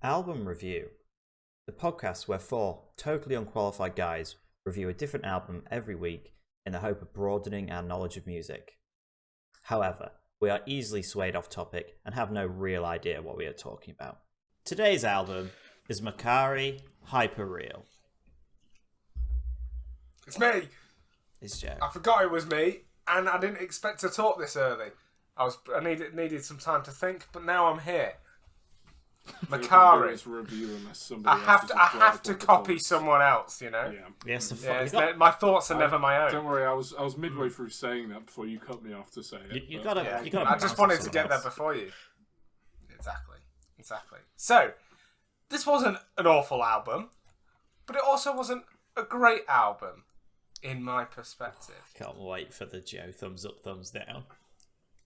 Album Review, the podcast where four totally unqualified guys review a different album every week in the hope of broadening our knowledge of music. However, we are easily swayed off topic and have no real idea what we are talking about. Today's album is Makari, Hyperreal. It's me. It's Joe. I forgot it was me, and I didn't expect to talk this early. I needed some time to think, but now I'm here. Makari. I have to copy someone else, you know. Yeah. Yes. My thoughts are never my own. Don't worry, I was midway through saying that before you cut me off to say it. You gotta. I just wanted to get there before you. Exactly. So, this wasn't an awful album, but it also wasn't a great album, in my perspective. Can't wait for the Joe thumbs up, thumbs down.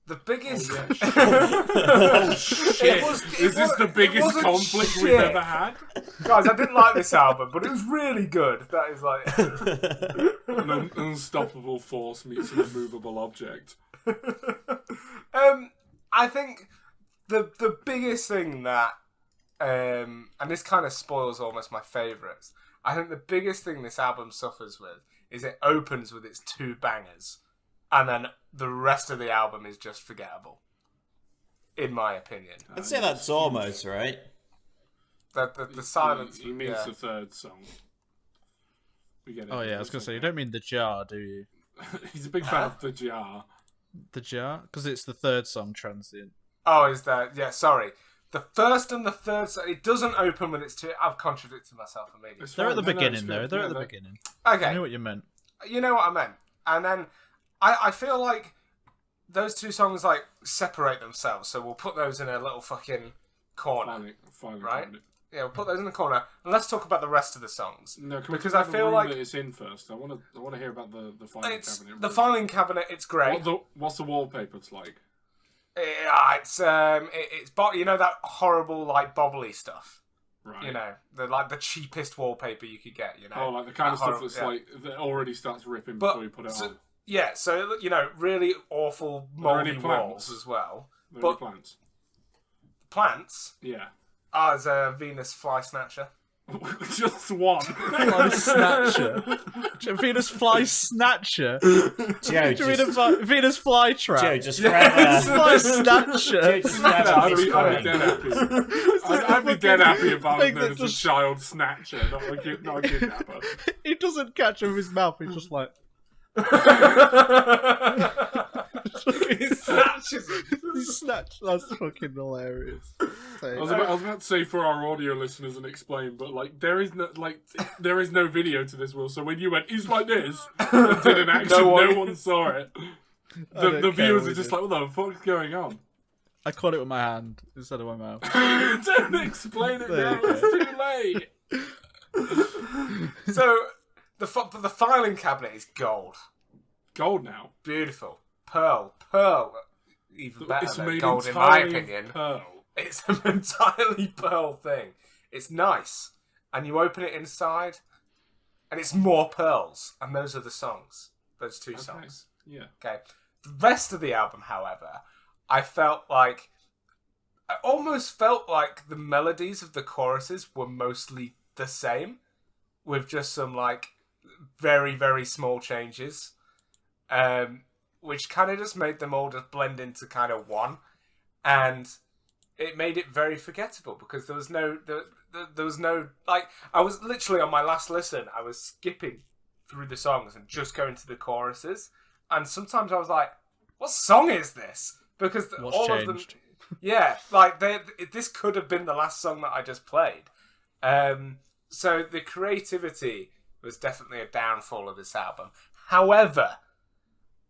The biggest... Oh, shit. Is this the biggest conflict we've ever had? Guys, I didn't like this album, but it was really good. That is like... An unstoppable force meets an immovable object. I think the biggest thing that... and this kind of spoils almost my favourites. I think the biggest thing this album suffers with is it opens with its two bangers. And then the rest of the album is just forgettable, in my opinion. I'd say that's almost right. The silence. He means the third song. We get it. Oh yeah, I was gonna say you don't mean the jar, do you? He's a big fan of the jar. The jar, because it's the third song, Transient. Oh, is that? Yeah, sorry. The first and the third song. It doesn't open with its two. I've contradicted myself immediately. They're at the beginning, though. They're at the beginning. Okay. I knew what you meant. You know what I meant, and then. I feel like those two songs like separate themselves, so we'll put those in a little fucking corner, right? Yeah, we'll put those in the corner, and let's talk about the rest of the songs. No, because I feel like that it's in first. I want to hear about the filing cabinet. The filing cabinet. It's great. What's the wallpaper like? It's you know that horrible like bobbly stuff. Right. You know, the cheapest wallpaper you could get. You know, like the kind of stuff that's like that already starts ripping before you put it on. Yeah, so, you know, really awful moldy walls as well. But plants? Plants? Yeah. There's a Venus fly snatcher. Just one. Fly snatcher. Venus fly snatcher. Joe, Venus fly trap. Joe, just grab fly snatcher. Joe, just grab I'd be dead happy. I'd be dead happy if I was known as a child snatcher, not a kidnapper. He doesn't catch him with his mouth. He's just like. He snatches it. That's fucking hilarious. I was about to say for our audio listeners and explain, but like there is no video to this, Will. So when you went, he's like this, and did an action, no one saw it. The viewers are just like, what the fuck's going on? I caught it with my hand instead of my mouth. Don't explain it now. It's too late. So. The filing cabinet is gold. Gold now? Beautiful. Pearl. Even better than gold, in my opinion. Pearl. It's an entirely pearl thing. It's nice. And you open it inside, and it's more pearls. And those are the songs. Those two songs. Yeah. Okay. The rest of the album, however, I almost felt like the melodies of the choruses were mostly the same, with just some, like, very, very small changes, which kind of just made them all just blend into kind of one, and it made it very forgettable because there was no like, I was literally on my last listen, I was skipping through the songs and just going to the choruses, and sometimes I was like, what song is this? Because all of them, yeah, like this could have been the last song that I just played. So the creativity was definitely a downfall of this album. However,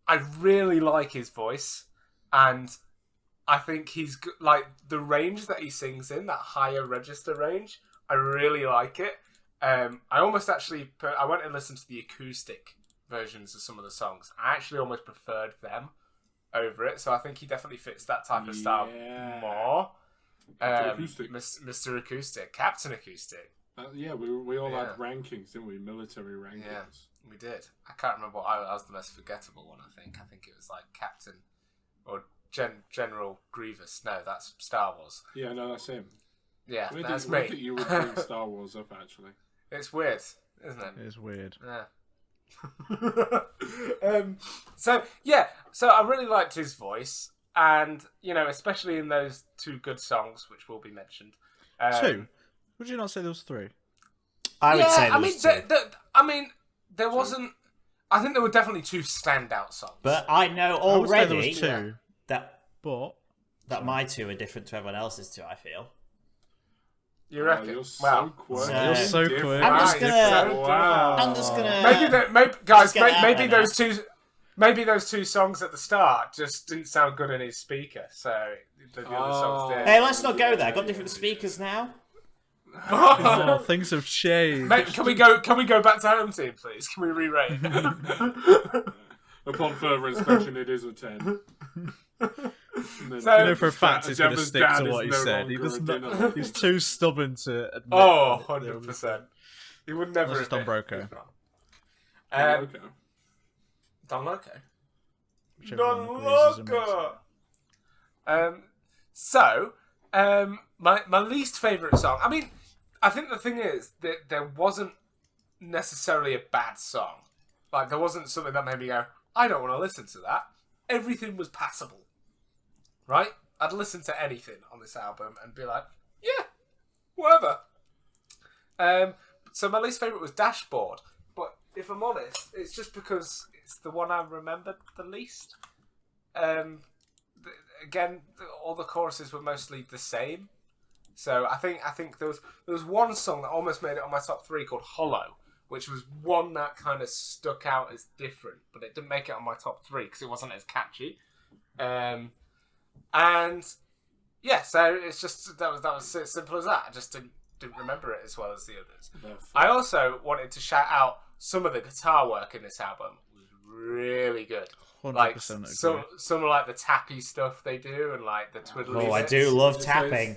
I really like his voice, and I think he's like the range that he sings in, that higher register range. I really like it. I almost actually I went and listened to the acoustic versions of some of the songs. I actually almost preferred them over it. So I think he definitely fits that type of style more. Mr. Acoustic, Captain Acoustic. Yeah, we all had rankings, didn't we? Military rankings. Yeah, we did. I can't remember what I was the most forgettable one, I think. I think it was like Captain or General Grievous. No, that's Star Wars. Yeah, no, that's him. Yeah, Weird that's weird me. that you would bring Star Wars up, actually. It's weird, isn't it? It is weird. Yeah. So I really liked his voice, and especially in those two good songs, which will be mentioned. Two? Would you not say there was three? I would say I there's mean, there wasn't. I think there were definitely two standout songs. But I know I would say there already was two, that but my two are different to everyone else's two, I feel. You reckon? You're so Well, quick. You're so Different. quick. I'm just gonna- Wow. I'm just gonna... Maybe those two. Maybe those two songs at the start just didn't sound good in his speaker, so the other songs did. Hey, let's not go there. Got different speakers now. oh, things have changed. Mate, can we go back to home team, please? Can we re-rate? Upon further inspection, it is a 10. So- You know for a fact he's going to Gemma's stick dad to is what he no said. He longer does a not. dinner. He's too stubborn to admit. Oh, that there was- 100%. He would never. Unless it's Don admit Broco. he's wrong. Okay. Don Loco. Whichever Don one agrees is a Loco. My least favourite song. I mean, I think the thing is that there wasn't necessarily a bad song. Like, there wasn't something that made me go, I don't want to listen to that. Everything was passable. Right? I'd listen to anything on this album and be like, yeah, whatever. So my least favourite was Dashboard. But if I'm honest, it's just because it's the one I remembered the least. Again, all the choruses were mostly the same. So I think there was one song that almost made it on my top 3 called Hollow, which was one that kind of stuck out as different, but it didn't make it on my top 3 because it wasn't as catchy. And yeah, so it's just that was as simple as that. I just didn't remember it as well as the others. I also wanted to shout out some of the guitar work in this album was really good. 100% Like agree. some of like the tappy stuff they do and like the twiddly. Oh, I bits. do love tapping.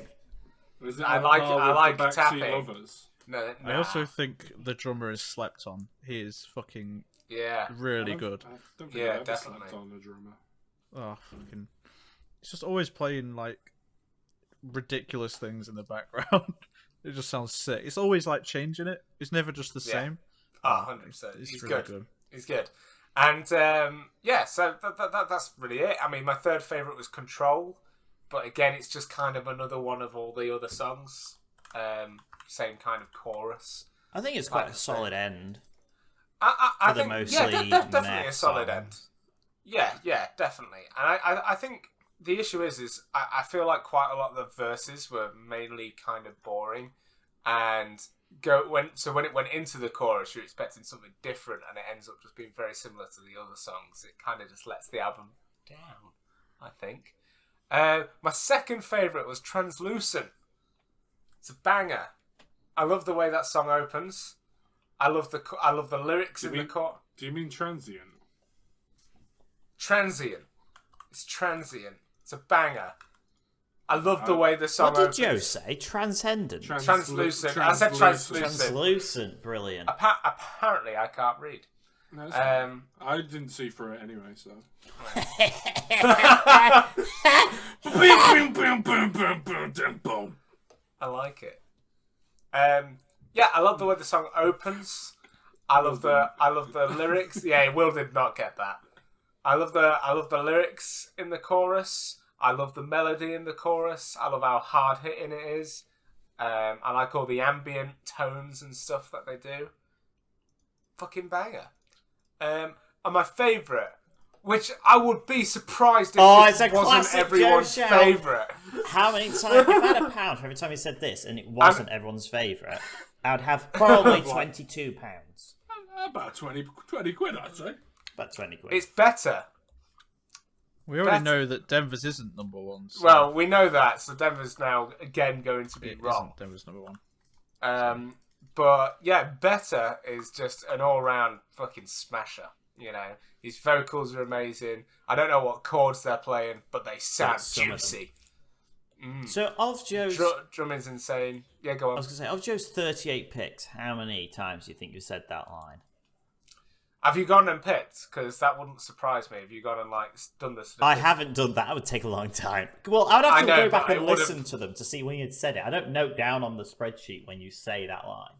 Was it I on like- par I with like the Backseat tapping. Lovers? No, I also think the drummer is slept on. He is fucking yeah. really good. I don't think Yeah, I've ever definitely. slept on a drummer. Oh, fucking. He's just always playing like ridiculous things in the background. It just sounds sick. It's always like changing it. It's never just the Yeah. same. 100%. It's He's really good. He's good. And yeah, so that's really it. I mean, my third favourite was Control, but again, it's just kind of another one of all the other songs. Same kind of chorus. I think it's quite a solid end. I For the think, mostly definitely meh a solid songs. end. Yeah, definitely. And I think the issue is I feel like quite a lot of the verses were mainly kind of boring, and when it went into the chorus, you're expecting something different, and it ends up just being very similar to the other songs. It kind of just lets the album down, I think. My second favourite was Translucent. It's a banger. I love the way that song opens. I love the lyrics in the chorus. Do you mean transient? Transient. It's transient. It's a banger. I love the way the song What did opens. Joe say? Transcendent. Translucent. I said translucent. Translucent. Brilliant. Apparently, I can't read. No, it's fine. I didn't see through it anyway, so. I like it. Yeah, I love the way the song opens. I love the lyrics. Yeah, Will did not get that. I love the lyrics in the chorus. I love the melody in the chorus. I love how hard hitting it is. I like all the ambient tones and stuff that they do. Fucking banger. And my favourite, which I would be surprised if it's a it wasn't classic everyone's Joe shout. favourite. How many times? If I had a pound for every time he said this and it wasn't everyone's favourite, I would have probably £22. About 20 quid, I'd say. About 20 quid. It's better. We already know that Denver's isn't number one. So Well, we know that, so Denver's now again going to be it wrong. isn't Denver's number one. But yeah, Better is just an all-round fucking smasher. You know, his vocals are amazing. I don't know what chords they're playing, but they sound some of them. juicy. So of Joe's, Drumming's insane. Yeah, go I on. was gonna say, of Joe's 38 picks, how many times do you think you said that line? Have you gone and picked? Because that wouldn't surprise me if you gone and done this. I haven't done that. That would take a long time. Well, I would have to go back and listen to them to see when you'd said it. I don't note down on the spreadsheet when you say that line.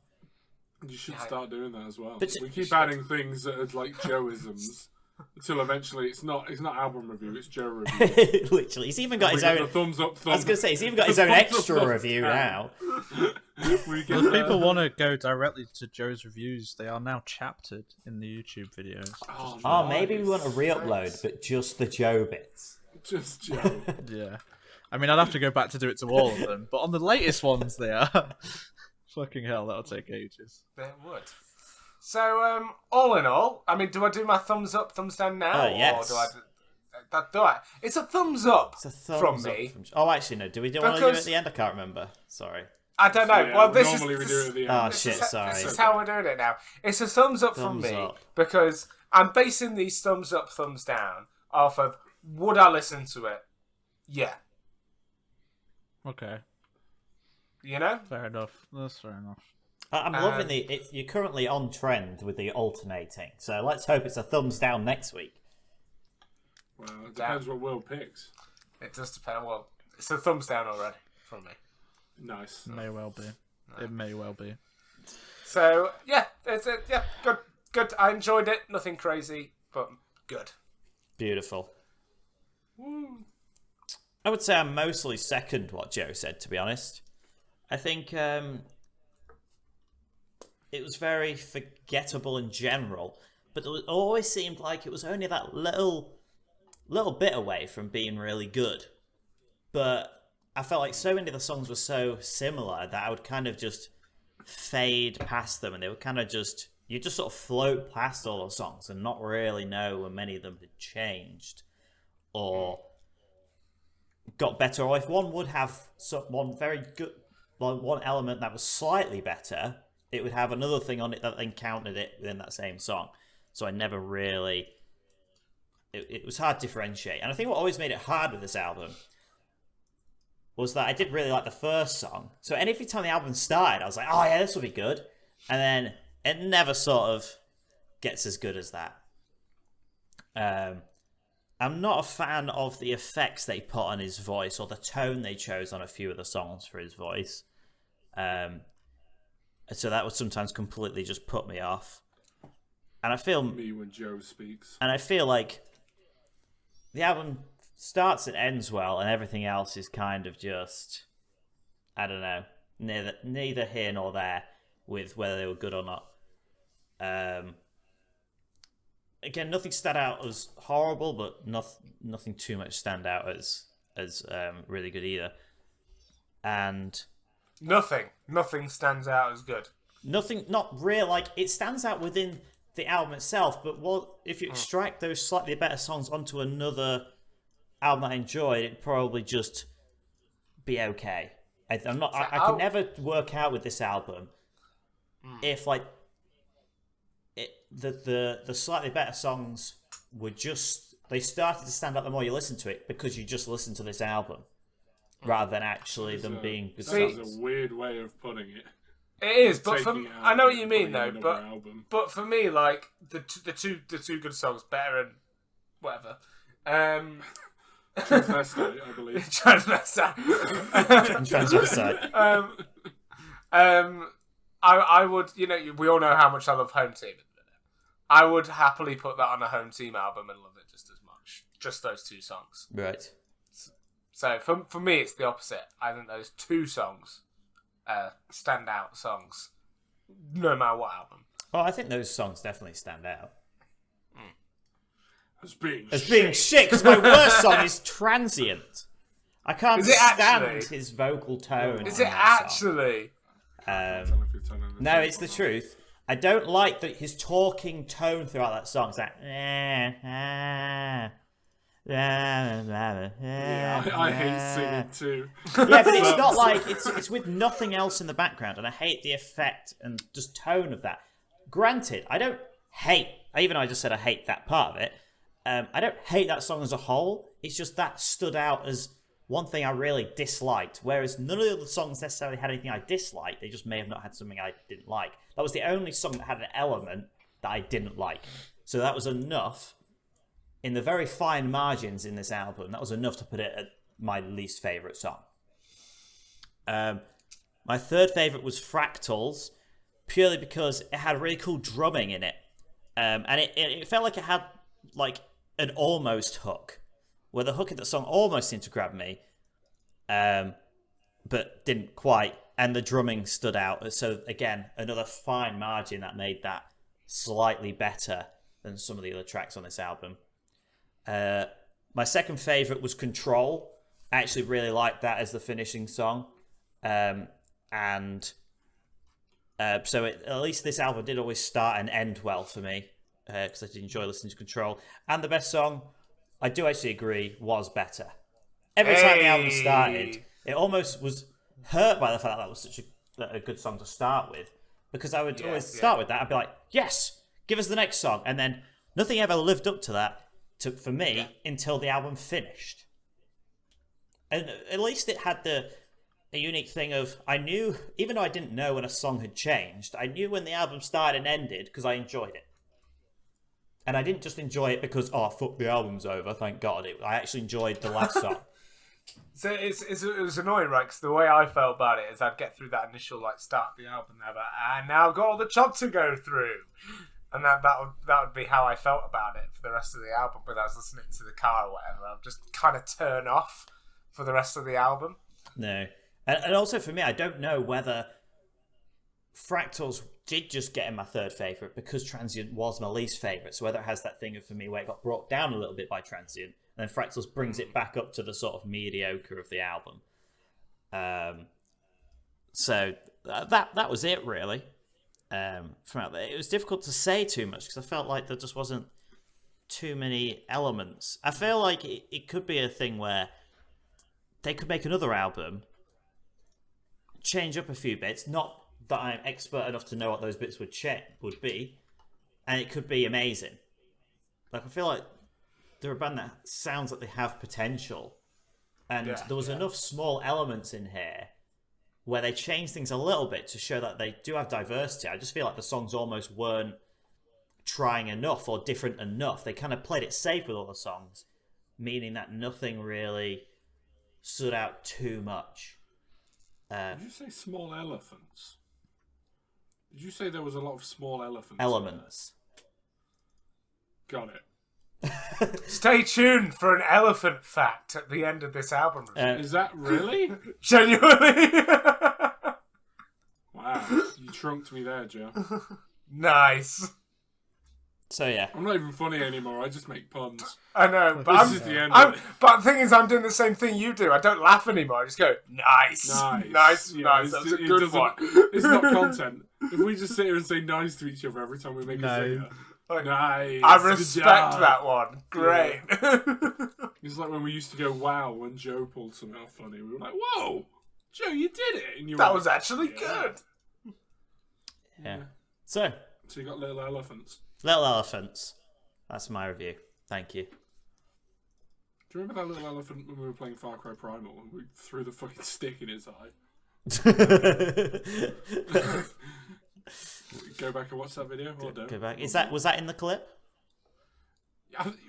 You should start dodoing that as well. But we keep adding things that are like Joeisms until eventually it's not album review, it's Joe review. Literally, he's even got his own thumbs up. I was going to say he's even got his own extra review now. If people want to go directly to Joe's reviews, they are now chaptered in the YouTube videos. Oh, maybe we want to re-upload, but just the Joe bits. Just Joe. Yeah. I mean, I'd have to go back to do it to all of them, but on the latest ones, they are. Fucking hell, that'll take ages. It would. So, all in all, I mean, do I do my thumbs up, thumbs down now? Yes. Or do I? It's a thumbs up It's a thumbs from up me. Oh, actually, no. Do we want to do it at the end? I can't remember. Sorry. I don't know. Yeah, well, this normally is we do it at the end. Oh, shit, sorry. This is how we're doing it now. It's a thumbs up from Thumbs me up. because I'm basing these thumbs up, thumbs down off of would I listen to it? Yeah. Okay, You know? fair enough. That's fair enough. I'm loving you're currently on trend with the alternating, so let's hope it's a thumbs down next week. Well, it depends what Will picks. It does depend. Well, it's a thumbs down already from me. Nice. May well be. It may well be. So yeah, good. I enjoyed it. Nothing crazy, but good. Beautiful. I would say I mostly second what Joe said, to be honest. I think it was very forgettable in general, but it always seemed like it was only that little bit away from being really good. But I felt like so many of the songs were so similar that I would kind of just fade past them, and they would kind of just, you just sort of float past all those songs and not really know when many of them had changed or got better, or if one would have one very good, one element that was slightly better, it would have another thing on it that encountered it within that same song. So I never really, it was hard to differentiate. And I think what always made it hard with this album was that I did really like the first song. So every time the album started, I was like, oh yeah, this will be good. And then it never sort of gets as good as that. I'm not a fan of the effects they put on his voice or the tone they chose on a few of the songs for his voice. So that would sometimes completely just put me off. And I feel Me when Joe speaks. And I feel like the album starts and ends well, and everything else is kind of just, I don't know, neither here nor there with whether they were good or not. Again, nothing stand out as horrible, but nothing too much stand out as really good either. And nothing stands out as good. Nothing, not real. Like, it stands out within the album itself, but if you extract those slightly better songs onto another album that I enjoyed, it'd probably just be okay. I can never work out with this album if the slightly better songs were just, they started to stand out the more you listen to it because you just listened to this album rather than actually them being good songs. That's a weird way of putting it. It is, but I know what you mean putting though. in another But for me, like the two good songs, better and whatever. Transvestite, I believe. Transvestite. Transvestite. I would, we all know how much I love Home Team. I would happily put that on a Home Team album and love it just as much. Just those two songs. Right. So for me, it's the opposite. I think those two songs stand out songs, no matter what album. Oh, I think those songs definitely stand out. As being shit, because my worst song is Transient. I can't stand actually? his vocal tone. Is it actually? No, it's the truth. I don't like his talking tone throughout that song. It's like, I hate singing too. Yeah, but it's not like it's with nothing else in the background, and I hate the effect and just tone of that. Granted, I don't hate. Even though I just said I hate that part of it. I don't hate that song as a whole. It's just that stood out as one thing I really disliked. Whereas none of the other songs necessarily had anything I disliked. They just may have not had something I didn't like. That was the only song that had an element that that I didn't like. So that was enough, in the very fine margins in this album, that was enough to put it at my least favourite song. My third favourite was Fractals, purely because it had really cool drumming in it. And it felt like it had like an almost hook, where the hook in the song almost seemed to grab me, but didn't quite. And the drumming stood out. So again, another fine margin that made that slightly better than some of the other tracks on this album. My second favourite was Control. I actually really liked that as the finishing song. So at least this album did always start and end well for me, because I did enjoy listening to Control. And the best song, I do actually agree, was Better. Every time the album started, it almost was hurt by the fact that was such a good song to start with, because I would always start with that. I'd be like, yes, give us the next song. And then nothing ever lived up to that for me until the album finished. And at least it had a unique thing of, I knew, even though I didn't know when a song had changed, I knew when the album started and ended because I enjoyed it. And I didn't just enjoy it because, oh, fuck, the album's over, thank God. I actually enjoyed the last song. So it was annoying, right? Because the way I felt about it is I'd get through that initial start of the album, and and now I've got all the chop to go through, and that would be how I felt about it for the rest of the album. But I was listening to the car or whatever, I'd just kind of turn off for the rest of the album. No, and also for me, I don't know whether Fractals did just get in my third favourite because Transient was my least favourite. So whether it has that thing for me where it got brought down a little bit by Transient, and then Fractals brings it back up to the sort of mediocre of the album. So that was it, really. From out there, it was difficult to say too much because I felt like there just wasn't too many elements. I feel like it could be a thing where they could make another album, change up a few bits, not that I'm expert enough to know what those bits would be, and it could be amazing. Like, I feel like they're a band that sounds like they have potential, and there was enough small elements in here where they changed things a little bit to show that they do have diversity. I just feel like the songs almost weren't trying enough or different enough. They kind of played it safe with all the songs, meaning that nothing really stood out too much. Did you say small elephants? Did you say there was a lot of small elephants? Elements. Got it. Stay tuned for an elephant fact at the end of this album review. Is that really? Genuinely? Wow, you trunked me there, Joe. Nice. So yeah, I'm not even funny anymore. I just make puns. I know, but This is the end of it. but the thing is, I'm doing the same thing you do. I don't laugh anymore. I just go, nice. Yeah, That's a good one. It's not content. If we just sit here and say nice to each other every time we make a figure. Nice. I respect that one. Great. Yeah. It's like when we used to go, wow, when Joe pulled something out funny. We were like, whoa, Joe, you did it. And you that were was like, actually good. yeah. So you got little elephants. Little Elephants. That's my review. Thank you. Do you remember that little elephant when we were playing Far Cry Primal and we threw the fucking stick in his eye? Go back and watch that video. Or don't. Go back. Was that in the clip?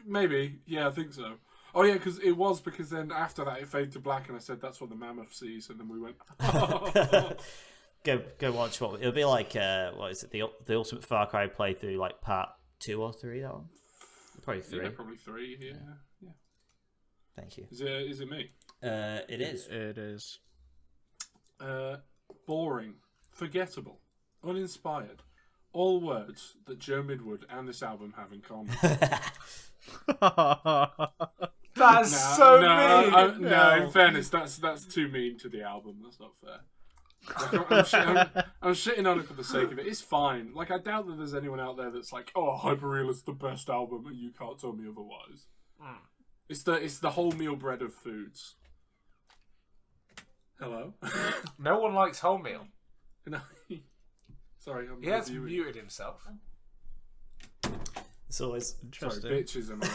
Maybe. Yeah, I think so. Oh yeah, because then after that it faded to black and I said that's what the mammoth sees, and then we went. Go watch what it'll be like. What is it? The Ultimate Far Cry playthrough, like part 2 or 3. That one. Probably 3. Yeah, probably 3. Yeah. Thank you. Is it me? It is. It is. Boring, forgettable, uninspired. All words that Joe Midwood and this album have in common. That's so mean. No, in fairness, that's too mean to the album. That's not fair. Like, I'm shitting on it for the sake of it. It's fine. Like, I doubt that there's anyone out there that's like, oh, Hyperreal is the best album and you can't tell me otherwise. It's the wholemeal bread of foods. Hello? No one likes wholemeal. No. Sorry, I'm He has reviewing. muted himself. It's always Sorry, interesting. bitches, am I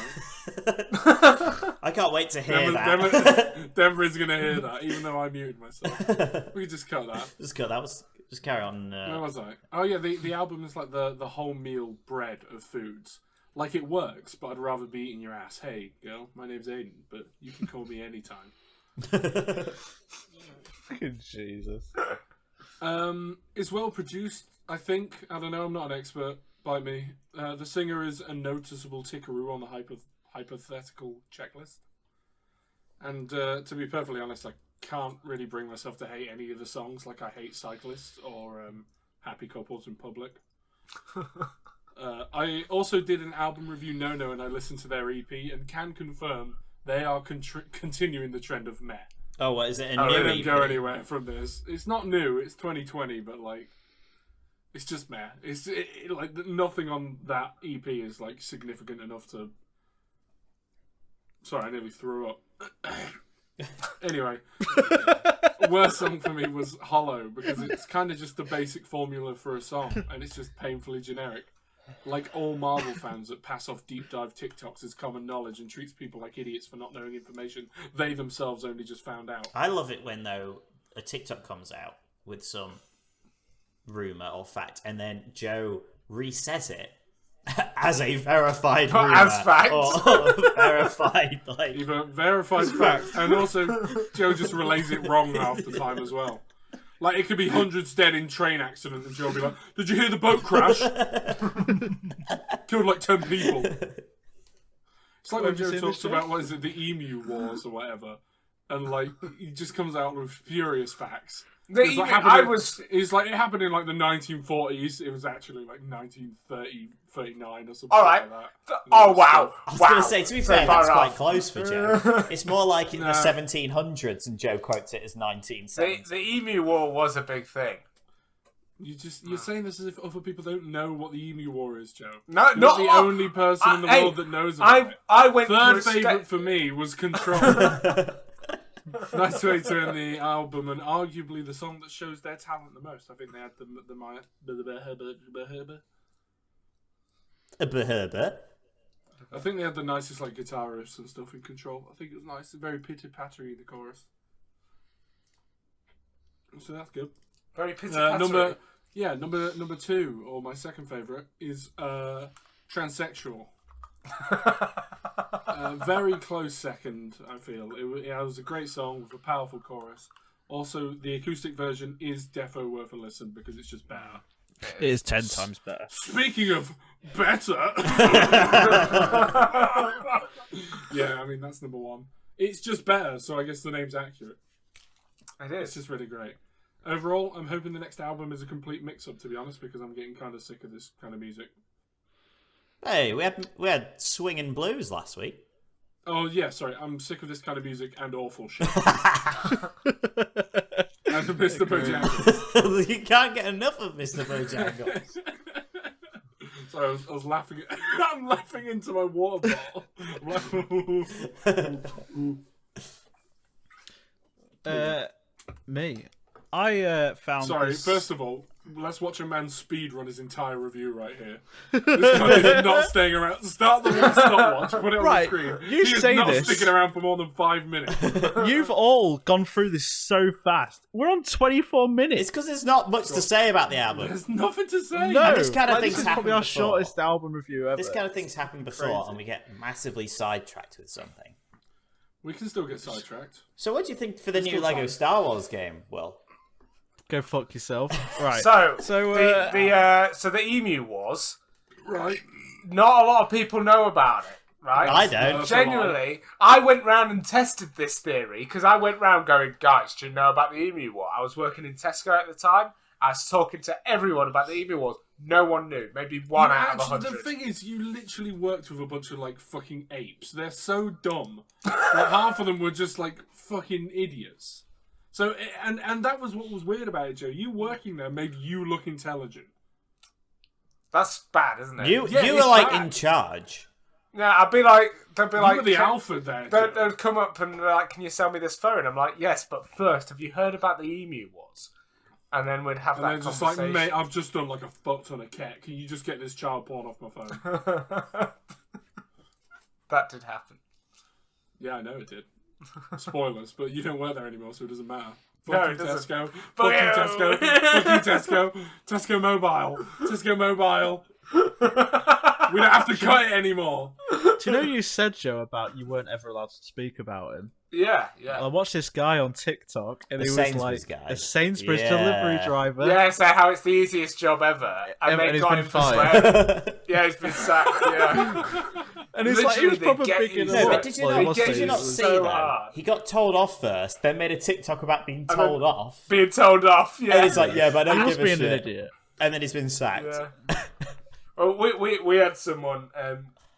right? I can't wait to hear that. Denver's gonna hear that, even though I muted myself. We can just cut that. Just cut. That was Just carry on. Where was I? Oh yeah, the album is like the whole meal bread of foods. Like it works, but I'd rather be eating your ass. Hey, girl, my name's Aidan, but you can call me anytime. Jesus. It's well produced, I think. I don't know, I'm not an expert, bite me. The singer is a noticeable tickaroo on the hypothetical checklist. And to be perfectly honest, I can't really bring myself to hate any of the songs. Like I hate Cyclists or Happy Couples in Public. I also did an album review and I listened to their EP and can confirm they are continuing the trend of meh. Oh, what is it? They don't go anywhere from this. It's not new. It's 2020, but like, it's just meh. It's like nothing on that EP is like significant enough to. Sorry, I nearly threw up. Anyway, worst song for me was Hollow because it's kind of just the basic formula for a song, and it's just painfully generic. Like all Marvel fans that pass off deep dive TikToks as common knowledge and treats people like idiots for not knowing information they themselves only just found out. I love it when, though, a TikTok comes out with some rumour or fact, and then Joe resays it as a verified rumour. As fact. Or verified, like... Either verified fact, and also Joe just relays it wrong half the time as well. Like, it could be hundreds dead in train accident, and Joe will be like, did you hear the boat crash? Killed like 10 people. It's like when Joe talks about, what is it, the Emu Wars or whatever, and like, he just comes out with furious facts. It's like it happened in like the 1940s. It was actually like 1930, 39 or something like that. Oh wow! I was going to say, to be fair, that's quite close for Joe. It's more like in the 1700s, and Joe quotes it as 1970s. The Emu War was a big thing. You're saying this as if other people don't know what the Emu War is, Joe. No, You're not the only person in the world that knows about it. I went Third favourite for me was Control. Nice way to end the album, and arguably the song that shows their talent the most. I think they had I think they had the nicest like guitar riffs and stuff in Control. I think it was nice, very pitty-pattery the chorus. So that's good. Very pitty-pattery. Number 2, or my second favourite, is Transsexual. Very close second, I feel. It was a great song with a powerful chorus. Also, the acoustic version is defo worth a listen because it's just better. It is 10 times better. Speaking of better, yeah, I mean that's number 1. It's just better, so I guess the name's accurate. It is. It's just really great. Overall, I'm hoping the next album is a complete mix-up, to be honest, because I'm getting kind of sick of this kind of music. Hey, we had swinging blues last week. Oh yeah, sorry. I'm sick of this kind of music and awful shit. And Mr. Bojangles. You can't get enough of Mr. Bojangles. So I was laughing. I'm laughing into my water bottle. Me. I found. Sorry. This... First of all, let's watch a man speed run his entire review right here. This guy is not staying around. Start the stopwatch. Put it on the screen. You he say is not this. sticking around for more than 5 minutes. You've all gone through this so fast. We're on 24 minutes. It's because there's not much to say about the album. There's nothing to say. No, And this kind of this things is happen probably our before. shortest album review ever. This kind of things happen before, and we get massively sidetracked with something. We can still get sidetracked. So, what do you think for the new still Lego fine. Star Wars game, Will? Go fuck yourself. Right. So So, the Emu Wars. Right. Not a lot of people know about it, right? I don't. Genuinely, I went round and tested this theory because I went round going, guys, do you know about the Emu War? I was working in Tesco at the time. I was talking to everyone about the Emu Wars. No one knew. Maybe one out of 100. The thing is, you literally worked with a bunch of like fucking apes. They're so dumb. Like half of them were just like fucking idiots. So, and that was what was weird about it, Joe. You working there made you look intelligent. That's bad, isn't it? You were it's like bad. in charge. Yeah, I'd be like, they'd be You like, were the alpha there, Joe. they'd come up and be like, can you sell me this phone? I'm like, yes, but first, have you heard about the Emu Wars? And then we'd have And that they're just conversation. like, mate, I've just done like a fuck ton of cat. Can you just get this child porn off my phone? That did happen. Yeah, I know it did. Spoilers, but you don't work there anymore, so it doesn't matter. No, Fucking it doesn't. Tesco. But Fucking Tesco. Fucking Tesco. Tesco Mobile. Tesco Mobile. We don't have to cut it anymore. Do you know you said, Joe, about you weren't ever allowed to speak about him? Yeah. I watched this guy on TikTok, and The he was Sainsbury's like guy. a Sainsbury's Yeah. delivery driver. Yeah, so how it's the easiest job ever. And And they he's got been him for fired. swearing. Yeah, he's been sacked, yeah. And he's like, he was Literally, they probably get bigging you it so- No, up. but did you Well, he not, was did you saying not it was- see so though? hard. He got told off first, then made a TikTok about being then- told off. Being told off, yeah. And he's like, yeah, but I He don't was give a being an shit. idiot. And then he's been sacked. Yeah. Well, we had someone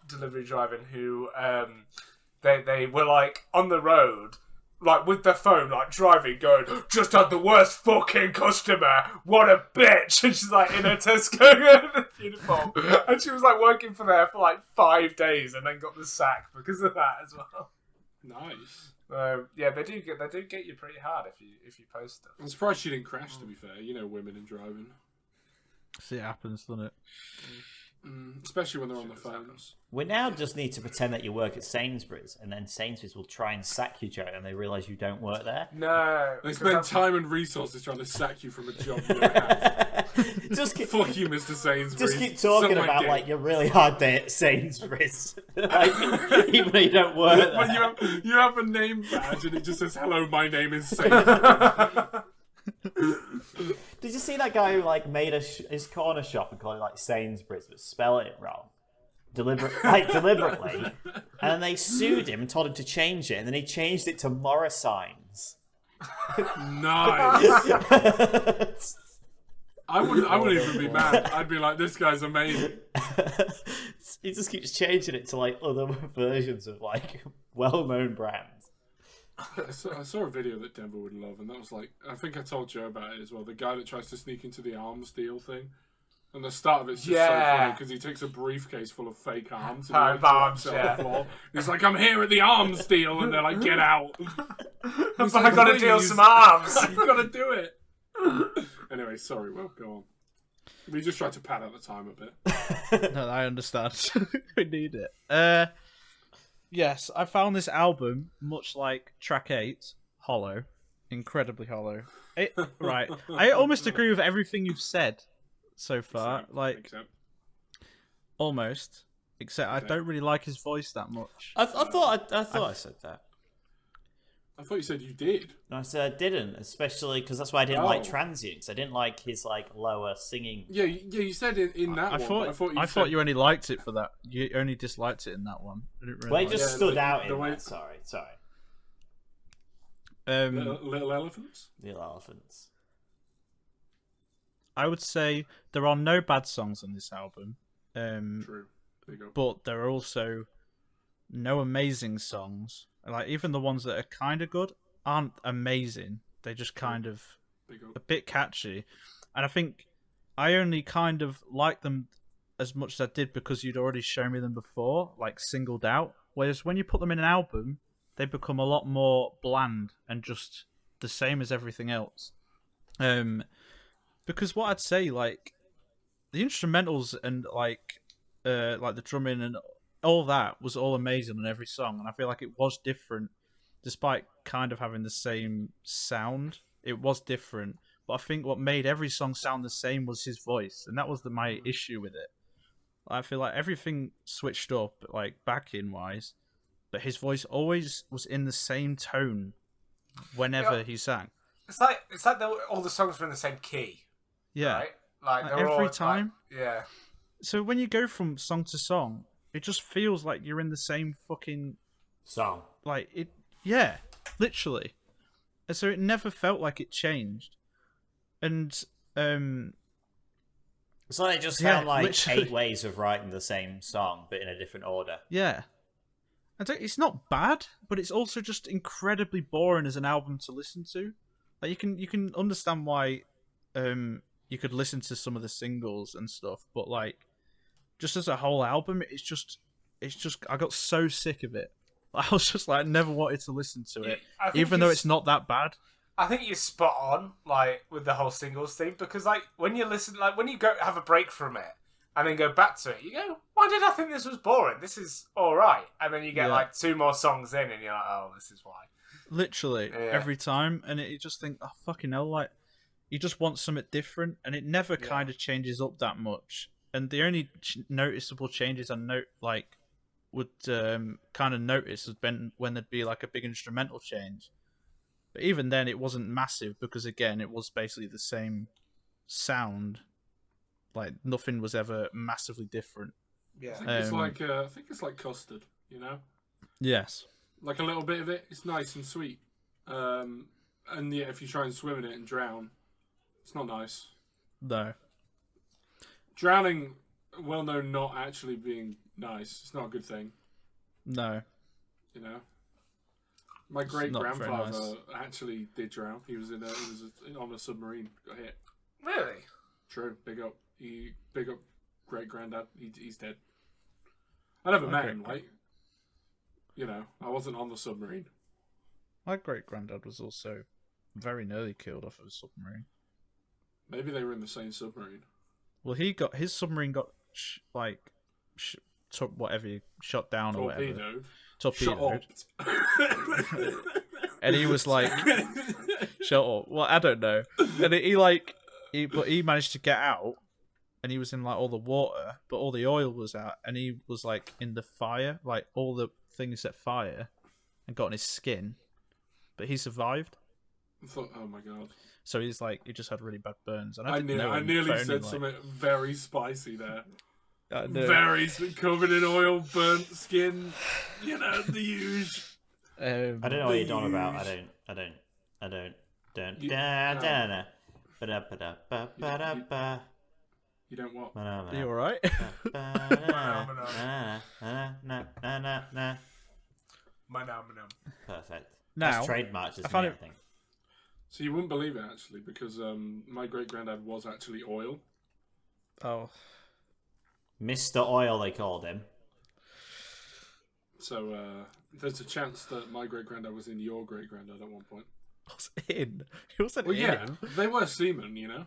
delivery driving who they were like on the road, like with their phone, like driving, going, just had the worst fucking customer. What a bitch! And she's like in her Tesco uniform, and she was like working for there for like 5 days, and then got the sack because of that as well. Nice. Yeah, they do get you pretty hard if you post stuff. I'm surprised she didn't crash, to be fair. You know, women in driving. See, it happens, doesn't it? Especially when they're on their phones. We now just need to pretend that you work at Sainsbury's, and then Sainsbury's will try and sack you, Joe, and they realise you don't work there. No, They 'cause spend that's- time and resources trying to sack you from a job you don't have. just keep, Fuck you, Mr. Sainsbury's. just keep talking Suck my about dick. like your really hard day at Sainsbury's, like, even though you don't work there. But you have a name badge and it just says, "Hello, my name is Sainsbury's." Did you see that guy who like made his corner shop and called it like Sainsbury's, but spell it wrong, deliberately, and then they sued him and told him to change it, and then he changed it to Morrisines. Nice. I wouldn't even be mad. I'd be like, this guy's amazing. He just keeps changing it to like other versions of like well-known brands. I saw a video that Denver would love, and that was like, I think I told Joe about it as well. The guy that tries to sneak into the arms deal thing. And the start of it's just so funny because he takes a briefcase full of fake arms and he like, arms, drops it yeah. on the floor. He's like, I'm here at the arms deal, and they're like, get out. He's But I gotta "Please, deal some arms. You've got to do it. Anyway, sorry, well, go on. We just tried to pad out the time a bit. No, I understand. We need it. Yes, I found this album, much like track 8, hollow. Incredibly hollow. Right. I almost agree with everything you've said so far. Except. Almost. Except I don't really like his voice that much. I thought I said that. I thought you said you did. No, I said I didn't, especially because that's why I didn't like Oh. Transients. I didn't like his like lower singing. Yeah, you said in that I one. thought you only liked it for that. You only disliked it in that one. I didn't Well, it really just Yeah, stood the- out the in way- that. Sorry. Little elephants. Little Elephants. I would say there are no bad songs on this album. True. There you go. But there are also no amazing songs. Like even the ones that are kind of good aren't amazing. They're just kind of There you a go. bit catchy. And I think I only kind of like them as much as I did because you'd already shown me them before, like singled out. Whereas when you put them in an album, they become a lot more bland and just the same as everything else. Because what I'd say, like the instrumentals and like the drumming and all that was all amazing on every song, and I feel like it was different, despite kind of having the same sound. It was different, but I think what made every song sound the same was his voice, and that was my issue with it. I feel like everything switched up, like backing wise, but his voice always was in the same tone whenever he sang. It's like all the songs were in the same key, Yeah. right? Like Like, they're every all, time? Like, yeah. So when you go from song to song, it just feels like you're in the same fucking Song. like it. Yeah, literally. And so it never felt like it changed. And It's like they just Yeah, found like literally. 8 ways of writing the same song, but in a different order. yeah, it's not bad, but it's also just incredibly boring as an album to listen to. Like you can understand why you could listen to some of the singles and stuff, but like just as a whole album, it's just I got so sick of it. I was just like, I never wanted to listen to it, I think even though you it's not that bad. I think you're spot on, like with the whole singles thing, because like when you listen, like when you go have a break from it and then go back to it, you go, "Why did I think this was boring? This is all right." And then you get Yeah. like 2 more songs in, and you're like, "Oh, this is why." literally every time, and you just think, oh fucking hell, like you just want something different, and it never kind of changes up that much. And the only noticeable changes I would kind of notice has been when there'd be like a big instrumental change. But even then, it wasn't massive because again, it was basically the same sound. Like nothing was ever massively different. Yeah, I think it's like custard, you know. Yes. Like a little bit of it, it's nice and sweet. And yeah, if you try and swim in it and drown, it's not nice. No. Drowning, well known not actually being nice. It's not a good thing. No. You know. My great grandfather actually did drown. He was on a submarine, got hit. Really? True. Big up great granddad. He's dead. I never met him. Like, you know, I wasn't on the submarine. My great granddad was also very nearly killed off of a submarine. Maybe they were in the same submarine. Well, his submarine got shot down or whatever. Torpedoed. And he was like, shut up. Well, I don't know. And he managed to get out, and he was in like all the water, but all the oil was out, and he was like in the fire, like all the things set fire, and got on his skin, but he survived. I thought, oh my god. So he just had really bad burns. And I nearly said something very spicy there. Very covered in oil, burnt skin. You know, the usual. I don't know what you're on about. I don't. You don't what? Are you alright? Perfect. Now, that's trademarked, isn't I it? I think. So you wouldn't believe it, actually, because my great-granddad was actually oil. Oh. Mr. Oil, they called him. So there's a chance that my great-granddad was in your great-granddad at one point. Was in? He wasn't in. Yeah, they were seamen, you know?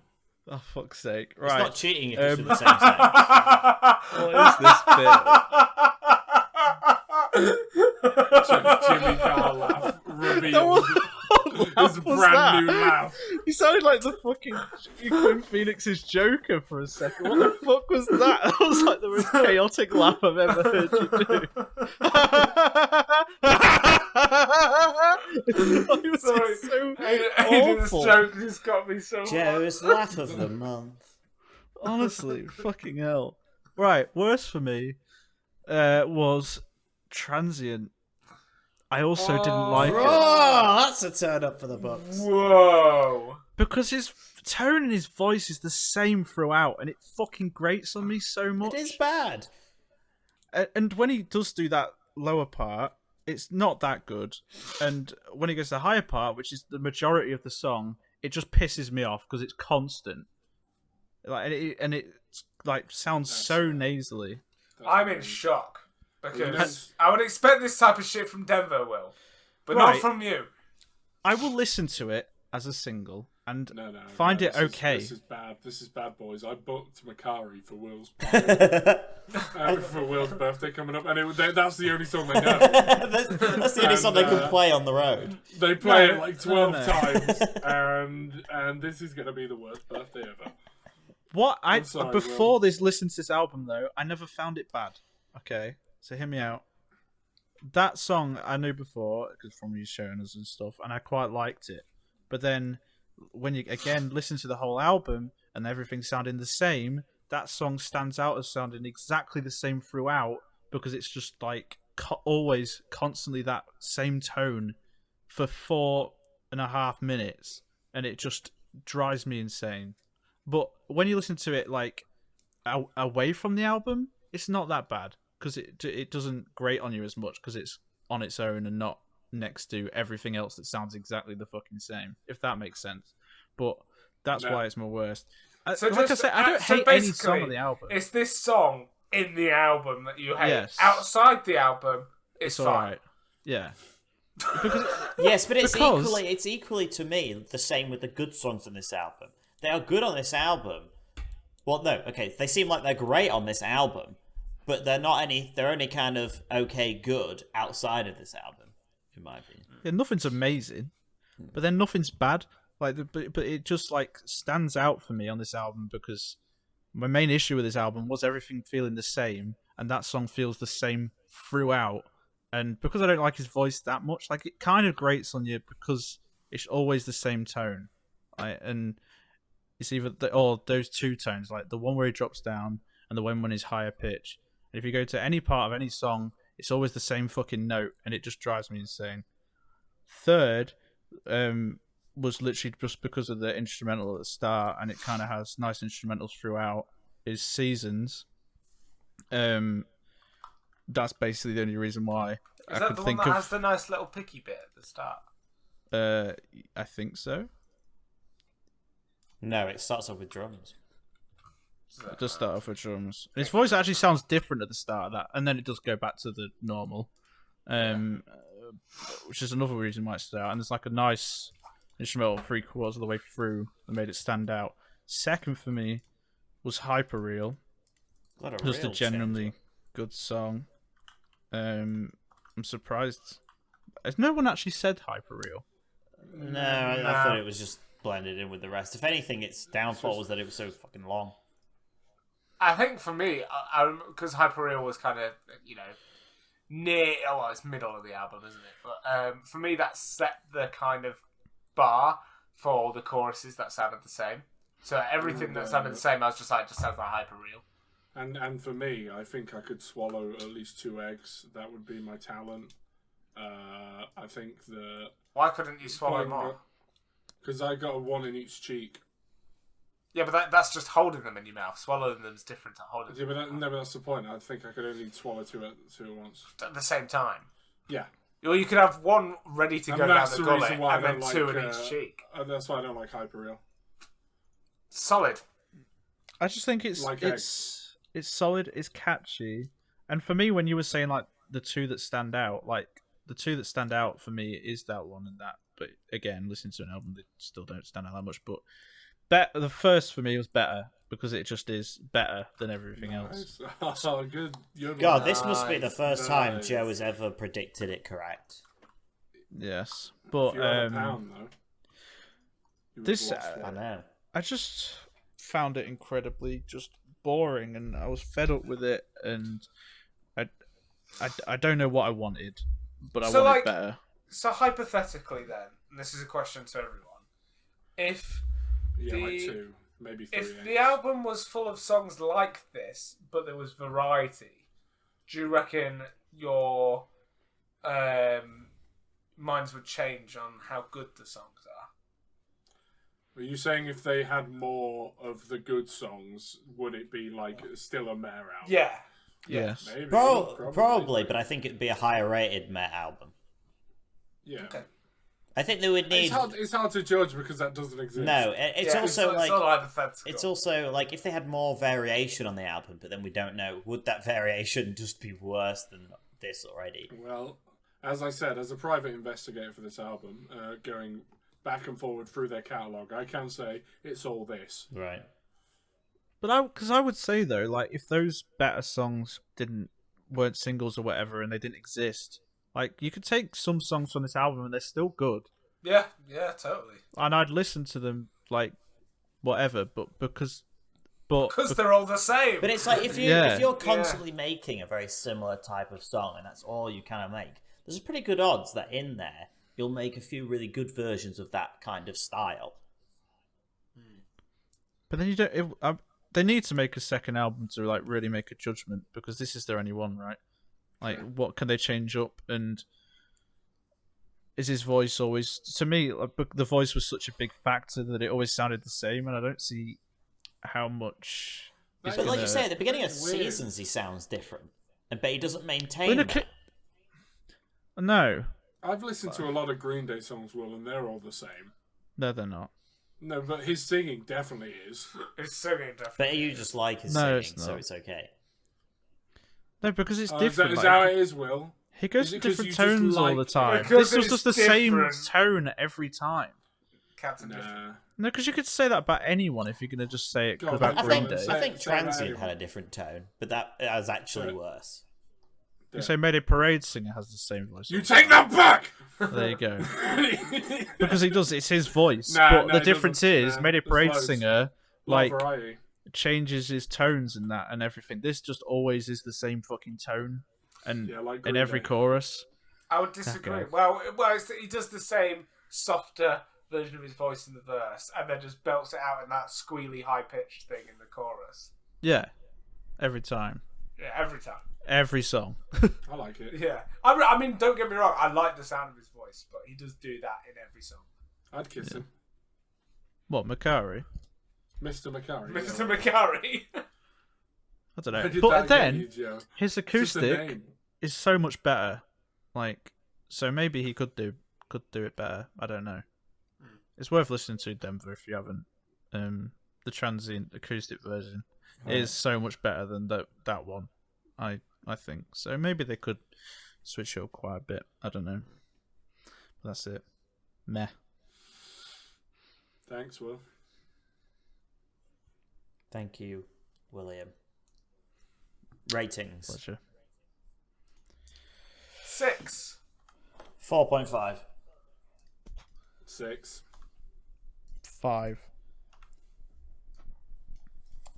Oh, fuck's sake. Right. It's not cheating if it's with the same sex. What is this bit? Jimmy Carr laugh revealed his brand new laugh. He sounded like the fucking Queen Phoenix's Joker for a second. What the fuck was that? That was like the most chaotic laugh I've ever heard you do. Sorry, Aidan's joke just got me so Joe's laugh of the month. Honestly, fucking hell. Right, worse for me was Transient. I also didn't like it. Oh, that's a turn up for the books. Whoa! Because his tone and his voice is the same throughout, and it fucking grates on me so much. It is bad. And when he does do that lower part, it's not that good. And when he goes to the higher part, which is the majority of the song, it just pisses me off because it's constant. And it sounds so nasally. I'm in shock. Because I would expect this type of shit from Denver, Will. But not from you. I will listen to it as a single and find it okay. This is bad, boys. I booked Makari for Will's birthday coming up, and that's the only song they know. that's the only song they can play on the road. They play it like 12 times, and this is going to be the worst birthday ever. Before listening to this album, though, I never found it bad. Okay, so hear me out. That song I knew before, because from you showing us and stuff, and I quite liked it. But then, when you again listen to the whole album and everything sounding the same, that song stands out as sounding exactly the same throughout, because it's just like always constantly that same tone for 4.5 minutes, and it just drives me insane. But when you listen to it like away from the album, it's not that bad, because it doesn't grate on you as much because it's on its own and not next to everything else that sounds exactly the fucking same, if that makes sense. But that's why it's my worst. So like I said, I don't hate any song on the album. It's this song in the album that you hate. Yes. Outside the album, it's fine. Alright. Yeah. Yes, but it's equally to me the same with the good songs on this album. They are good on this album. Well, no, okay, they seem like they're great on this album, but they're only kind of okay good outside of this album, in my opinion. Yeah, nothing's amazing, but then nothing's bad. Like, but it just like stands out for me on this album because my main issue with this album was everything feeling the same, and that song feels the same throughout. And because I don't like his voice that much, like it kind of grates on you because it's always the same tone, and it's either or those two tones, like the one where he drops down and the one when he's higher pitch. And if you go to any part of any song, it's always the same fucking note, and it just drives me insane. Third, was literally just because of the instrumental at the start, and it kind of has nice instrumentals throughout. Is Seasons. That's basically the only reason why Is that the one that has the nice little picky bit at the start? I think so. No, it starts off with drums. It does start off with drums. His voice actually sounds different at the start of that, and then it does go back to the normal, which is another reason why it stood out. And there's like a nice instrumental 3/4 of the way through that made it stand out. Second for me was Hyperreal. Just a genuinely good song. I'm surprised. Has no one actually said Hyperreal? No, I thought it was just blended in with the rest. If anything, its downfall was that it was so fucking long. I think for me, because Hyperreal was kind of, near, well, it's middle of the album, isn't it? But for me, that set the kind of bar for the choruses that sounded the same. So everything that sounded the same, I was just like, just sounds like Hyperreal. And for me, I think I could swallow at least 2 eggs. That would be my talent. I think Why couldn't you swallow more? Because I got 1 in each cheek. Yeah, but that's just holding them in your mouth. Swallowing them is different to holding them. Yeah, but that's the point. I think I could only swallow 2 at once. At the same time? Yeah. Or you could have 1 ready to go down the gullet and then 2 in each cheek. And that's why I don't like Hyperreal. Solid. I just think it's solid, it's catchy. And for me, when you were saying like the 2 that stand out, like the 2 that stand out for me is that one and that. But again, listening to an album, they still don't stand out that much. But the first for me was better because it just is better than everything else. Oh, good. God, this must be the first time Joe has ever predicted it correct. Yes, but pound, this I know. I just found it incredibly just boring, and I was fed up with it, and I don't know what I wanted, but I wanted better. So hypothetically, then, and this is a question to everyone: if like 2, maybe 3. If the album was full of songs like this, but there was variety, do you reckon your minds would change on how good the songs are? Are you saying if they had more of the good songs, would it be like still a Mare album? Yeah. Yes. Maybe, Probably, but I think it'd be a higher rated Met album. Yeah. Okay. I think they would need. It's hard to judge because that doesn't exist. No, it's also it's all hypothetical. it's also like if they had more variation on the album, but then we don't know, would that variation just be worse than this already? Well, as I said, as a private investigator for this album, going back and forward through their catalogue, I can say it's all this. Right. But because I would say though, like if those better songs weren't singles or whatever, and they didn't exist, like you could take some songs from this album and they're still good. Yeah, totally. And I'd listen to them like whatever, but because they're all the same. But it's like if you're constantly making a very similar type of song and that's all you kind of make, there's pretty good odds that in there you'll make a few really good versions of that kind of style. But then you don't. They need to make a second album to like really make a judgment because this is their only one, right? Like, what can they change up? And is his voice always? To me, like, the voice was such a big factor that it always sounded the same, and I don't see how much. But like you say, at the beginning of Seasons, he sounds different, but he doesn't maintain that. No. I've listened to a lot of Green Day songs, Will, and they're all the same. No, they're not. No, but his singing definitely is. His singing definitely. But you just like his singing, so it's okay. No, because it's different. Is that how it is, Will? He goes to different tones all the time. This was just the same tone every time. Captain Different. No, because you could say that about anyone if you're going to just say it about Green Day. I think Transient had a different tone, but that was actually worse. You say Mayday Parade singer has the same voice. You take that back! There you go. Because he does, it's his voice. Nah, but the difference is, Mayday Parade singer, like, variety. changes his tones and that and everything. This just always is the same fucking tone, and like in Green every Day. chorus. I would disagree. Okay. Well, he does the same softer version of his voice in the verse, and then just belts it out in that squealy, high-pitched thing in the chorus. Yeah, every time, Yeah, every time. every song. I like it. Yeah. I mean, don't get me wrong, I like the sound of his voice, but he does do that in every song. I'd kiss him. What, Makari? Mr. Makari. Mr. Makari. I don't Where know. did But that then get you, Joe? his It's just a acoustic name. is so much better. Like, so maybe he could do it better. I don't know. It's worth listening to Denver if you haven't. The transient acoustic version is so much better than that one. I think so. Maybe they could switch it up quite a bit. I don't know. But that's it. Meh. Thanks, Will. Thank you, William. Ratings. Pleasure. 6. 4.5. 6. 5.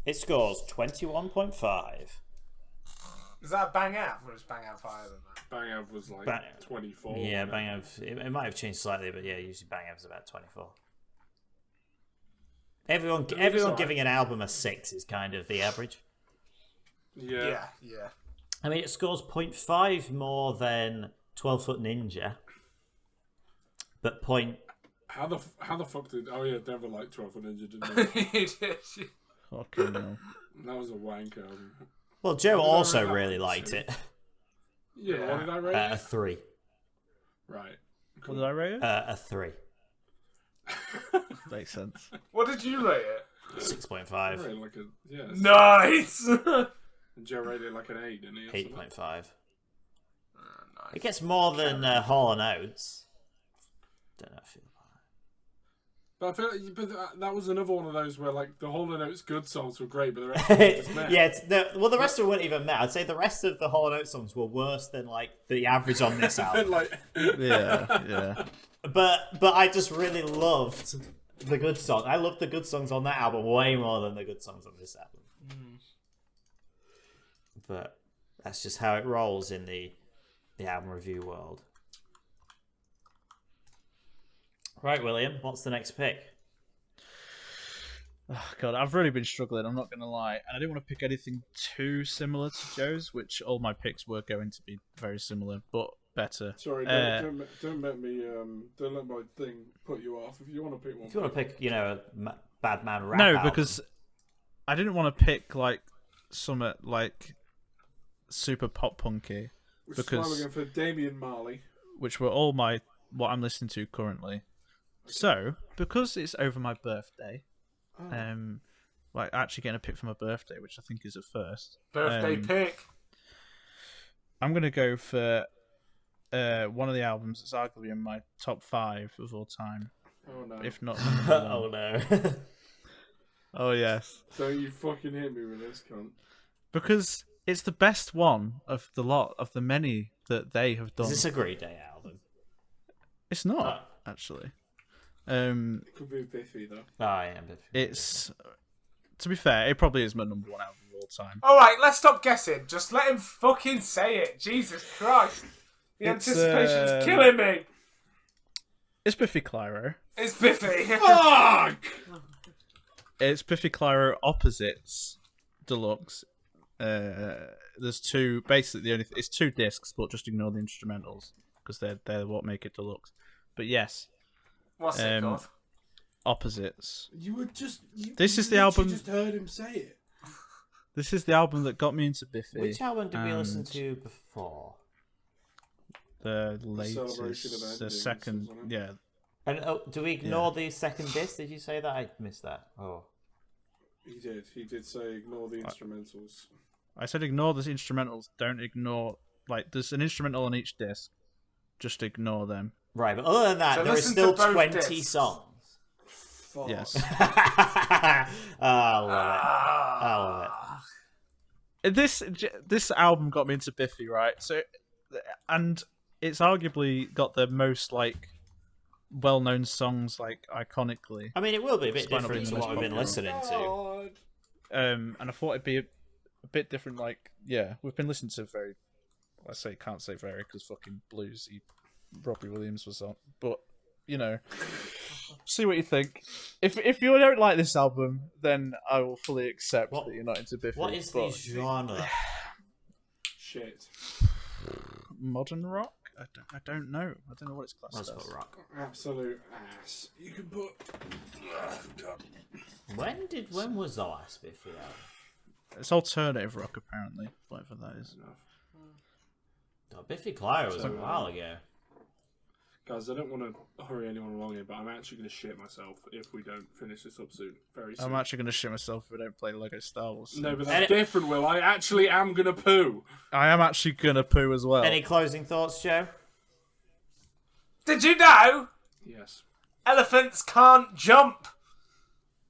It scores 21.5. Is that a bang out, or is bang out higher than that? Bang Av was like Bang- 24. Yeah, Bang Av. It might have changed slightly, but yeah, usually Bang Av's about 24. Everyone alright. giving an album a 6 is kind of the average. Yeah. Yeah. I mean, it scores 0.5 more than 12 Foot Ninja, but How the fuck did... Oh, yeah, Denver liked 12 and Ninja, didn't he? He did. Fucking hell. That was a wank album. well, Joe What did I also rate that really one? liked it. Yeah, what did I rate A it? 3. Right. What did I rate it? A 3. Makes sense. What did you rate it? 6.5. I rated like a... Yeah. Nice! And Joe rated it like an 8, didn't he? or something? 8.5. Nice. It gets more than Hall & Oates. Don't know if I feel But I feel like, that was another one of those where like the Hall & Oates good songs were great, but the rest of it was meh. yeah, the rest of it weren't even mad. I'd say the rest of the Hall & Oates songs were worse than like the average on this album. like, Yeah. But I just really loved the good song. I loved the good songs on that album way more than the good songs on this album. But that's just how it rolls in the album review world. Right, William, what's the next pick? Oh, God, I've really been struggling, I'm not going to lie. And I didn't want to pick anything too similar to Joe's, which all my picks were going to be very similar, but better. sorry, don't let me don't let my thing put you off. If you want to pick one, If you want to pick, a Bad Man rap No, album. because I didn't want to pick, like, some, like, super pop punky, which because- is why we're going for Damian Marley. which were all what I'm listening to currently. So, because it's over my birthday, like actually getting a pick for my birthday, which I think is a first. Birthday pick. I'm gonna go for one of the albums that's arguably in my top 5 of all time, Oh no! if not. oh no. Oh yes, Don't you fucking hit me with this, cunt. because it's the best one of the lot of the many that they have done. Is this a Green Day album? It's not actually. It could be Biffy though. Oh, I am. It's, to be fair, it probably is my number 1 album of all time. Alright, let's stop guessing. Just let him fucking say it. Jesus Christ. The It's, anticipation's killing me. It's Biffy Clyro. It's Biffy. Fuck! It's Biffy Clyro Opposites Deluxe. There's 2. Basically, it's 2 discs, but just ignore the instrumentals because they're what make it deluxe. But yes, What's it called? Opposites. You were just. This you is the literally album- Just heard him say it. This is the album that got me into Biffy. Which album did we listen and to before? The Celebration of latest, the Endings, second, wasn't it? yeah. And do we ignore the second disc? Did you say that? I missed that. Oh. He did. He did say ignore the instrumentals. I said ignore the instrumentals. Don't ignore, like, there's an instrumental on each disc. Just ignore them. Right, but other than that, So there is listen still to both 20 discs. songs. Fuck. Yes. I love it. I love it. this album got me into Biffy, right? So, and it's arguably got the most like well-known songs, like iconically. I mean, it will be a bit Despite not different being to the what most we've been popular. listening to. And I thought it'd be a bit different. Like, yeah, we've been listening to can't say very because fucking bluesy Robbie Williams was on, but you know, see what you think. If you don't like this album, then I will fully accept that you're not into Biffy. What is the genre? Shit. Modern rock? I don't know. I don't know what it's classed Let's as. put rock. Absolute ass. You can put. Oh, God. When was the last Biffy album? It's alternative rock, apparently, whatever that is. Oh, Biffy Clyro was a while ago. Guys, I don't want to hurry anyone along here, but I'm actually going to shit myself if we don't finish this up soon. Very soon. I'm actually going to shit myself if I don't play Lego Star Wars. No, but that's different, Will. I actually am going to poo. I am actually going to poo as well. Any closing thoughts, Joe? Did you know Yes. elephants can't jump?